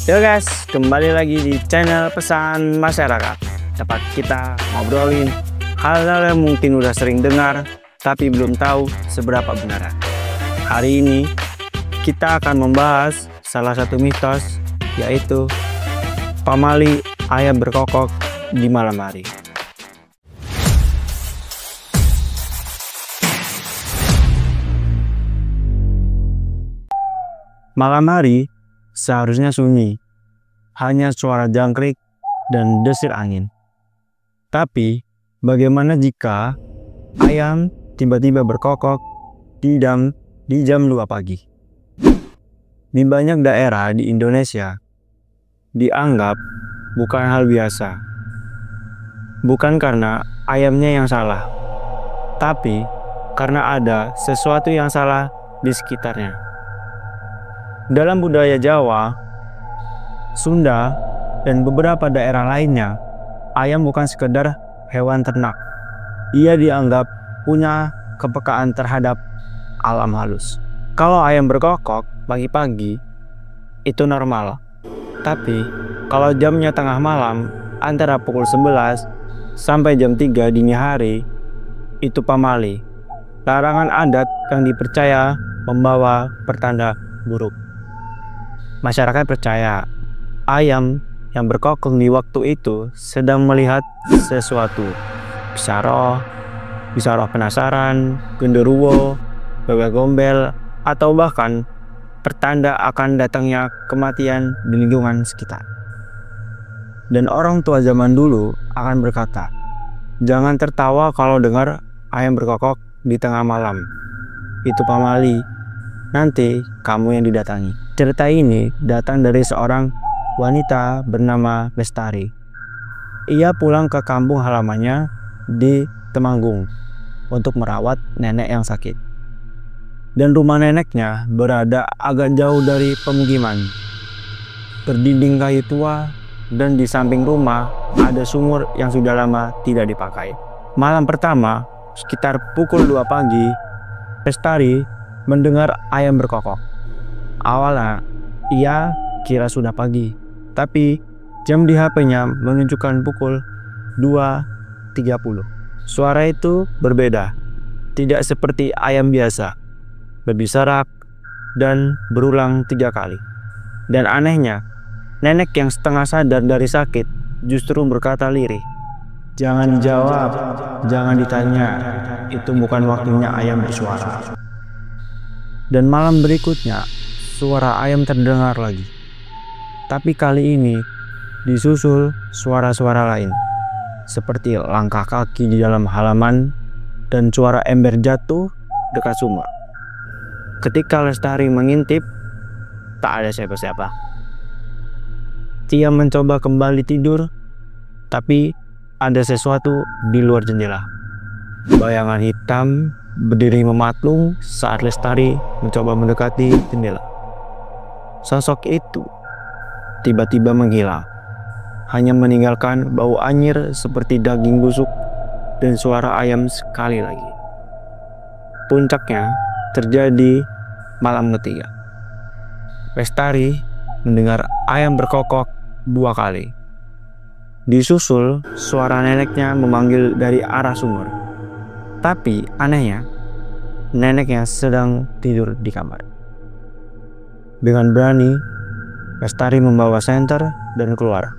Yo guys, kembali lagi di channel Pesan Masyarakat. Tempat kita ngobrolin hal-hal yang mungkin udah sering dengar, tapi belum tahu seberapa benar. Hari ini kita akan membahas salah satu mitos, yaitu pamali ayam berkokok di malam hari. Malam hari seharusnya sunyi, hanya suara jangkrik dan desir angin. Tapi, bagaimana jika ayam tiba-tiba berkokok di jam 2 pagi? Di banyak daerah di Indonesia, dianggap bukan hal biasa. Bukan karena ayamnya yang salah, tapi karena ada sesuatu yang salah di sekitarnya. Dalam budaya Jawa, Sunda, dan beberapa daerah lainnya, ayam bukan sekedar hewan ternak. Ia dianggap punya kepekaan terhadap alam halus. Kalau ayam berkokok pagi-pagi, itu normal. Tapi, kalau jamnya tengah malam, antara pukul 11 sampai jam 3 dini hari, itu pamali. Larangan adat yang dipercaya membawa pertanda buruk. Masyarakat percaya ayam yang berkokok di waktu itu sedang melihat sesuatu. Bisa roh penasaran, genderuwo, bebek gombel, atau bahkan pertanda akan datangnya kematian di lingkungan sekitar. Dan orang tua zaman dulu akan berkata, jangan tertawa kalau dengar ayam berkokok di tengah malam. Itu pamali, nanti kamu yang didatangi. Cerita ini datang dari seorang wanita bernama Lestari. Ia pulang ke kampung halamannya di Temanggung untuk merawat nenek yang sakit. Dan rumah neneknya berada agak jauh dari pemukiman. Berdinding kayu tua, dan di samping rumah ada sumur yang sudah lama tidak dipakai. Malam pertama, sekitar pukul 2 pagi, Lestari mendengar ayam berkokok. Awalnya, ia kira sudah pagi, tapi jam di HP-nya menunjukkan pukul 2.30. Suara itu berbeda, tidak seperti ayam biasa, lebih serak dan berulang 3 kali. Dan anehnya, nenek yang setengah sadar dari sakit justru berkata lirih, "Jangan jawab, jangan ditanya, itu bukan waktunya ayam bersuara." Dan malam berikutnya, suara ayam terdengar lagi. Tapi kali ini disusul suara-suara lain, seperti langkah kaki di dalam halaman dan suara ember jatuh dekat sumur. Ketika Lestari mengintip, tak ada siapa-siapa. Dia mencoba kembali tidur, tapi ada sesuatu di luar jendela. Bayangan hitam berdiri mematung saat Lestari mencoba mendekati jendela. Sosok itu tiba-tiba menghilang, hanya meninggalkan bau anyir seperti daging busuk dan suara ayam sekali lagi. Puncaknya terjadi malam ketiga. Lestari mendengar ayam berkokok 2 kali. Disusul suara neneknya memanggil dari arah sumur. Tapi anehnya, neneknya sedang tidur di kamar. Dengan berani, Lestari membawa senter dan keluar.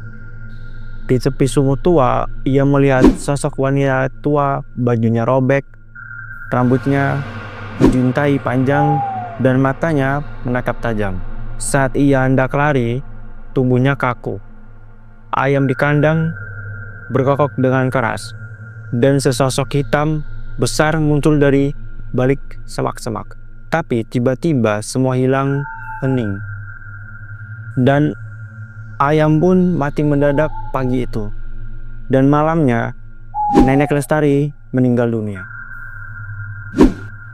Di tepi sumur tua, ia melihat sosok wanita tua, bajunya robek, rambutnya menjuntai panjang, dan matanya menatap tajam. Saat ia hendak lari, tubuhnya kaku. Ayam di kandang berkokok dengan keras, dan sesosok hitam besar muncul dari balik semak-semak. Tapi tiba-tiba semua hilang, hening. Dan ayam pun mati mendadak pagi itu. Dan malamnya, nenek Lestari meninggal dunia.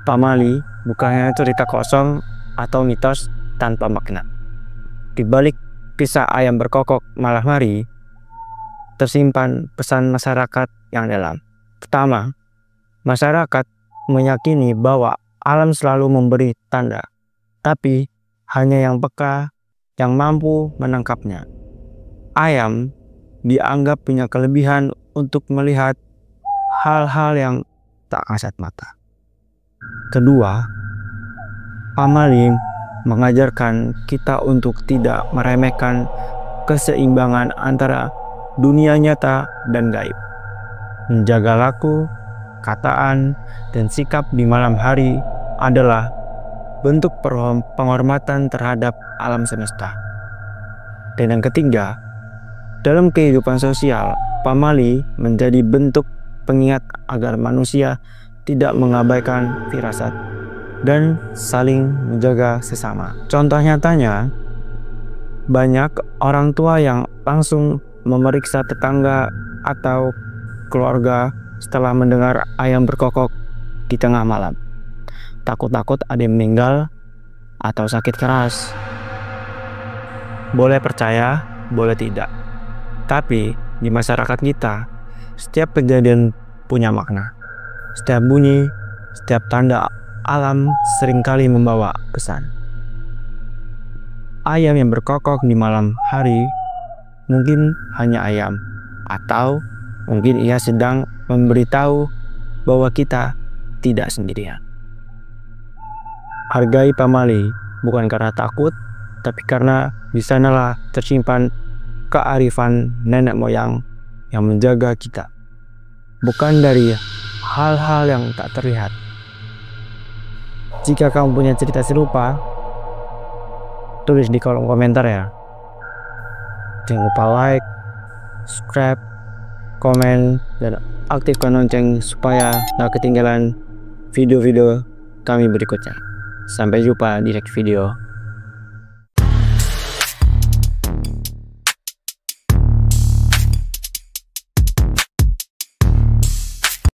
Pamali bukannya cerita kosong atau mitos tanpa makna. Di balik kisah ayam berkokok malam hari, tersimpan pesan masyarakat yang dalam. Pertama, masyarakat meyakini bahwa alam selalu memberi tanda, tapi hanya yang peka yang mampu menangkapnya. Ayam dianggap punya kelebihan untuk melihat hal-hal yang tak kasat mata. Kedua, pamali mengajarkan kita untuk tidak meremehkan keseimbangan antara dunia nyata dan gaib. Menjaga laku, kataan, dan sikap di malam hari adalah bentuk penghormatan terhadap alam semesta. Dan yang ketiga, dalam kehidupan sosial, pamali menjadi bentuk pengingat agar manusia tidak mengabaikan firasat dan saling menjaga sesama. Contoh nyatanya, banyak orang tua yang langsung memeriksa tetangga atau keluarga setelah mendengar ayam berkokok di tengah malam. Takut-takut ada yang meninggal atau sakit keras. Boleh percaya, boleh tidak. Tapi di masyarakat kita, setiap kejadian punya makna. Setiap bunyi, setiap tanda alam seringkali membawa pesan. Ayam yang berkokok di malam hari mungkin hanya ayam, atau mungkin ia sedang memberitahu bahwa kita tidak sendirian. Hargai pamali bukan karena takut, tapi karena di sanalah tersimpan kearifan nenek moyang yang menjaga kita. Bukan dari hal-hal yang tak terlihat. Jika kamu punya cerita serupa, tulis di kolom komentar ya. Jangan lupa like, subscribe, komen, dan aktifkan lonceng supaya tak ketinggalan video-video kami berikutnya. Sampai jumpa di next video.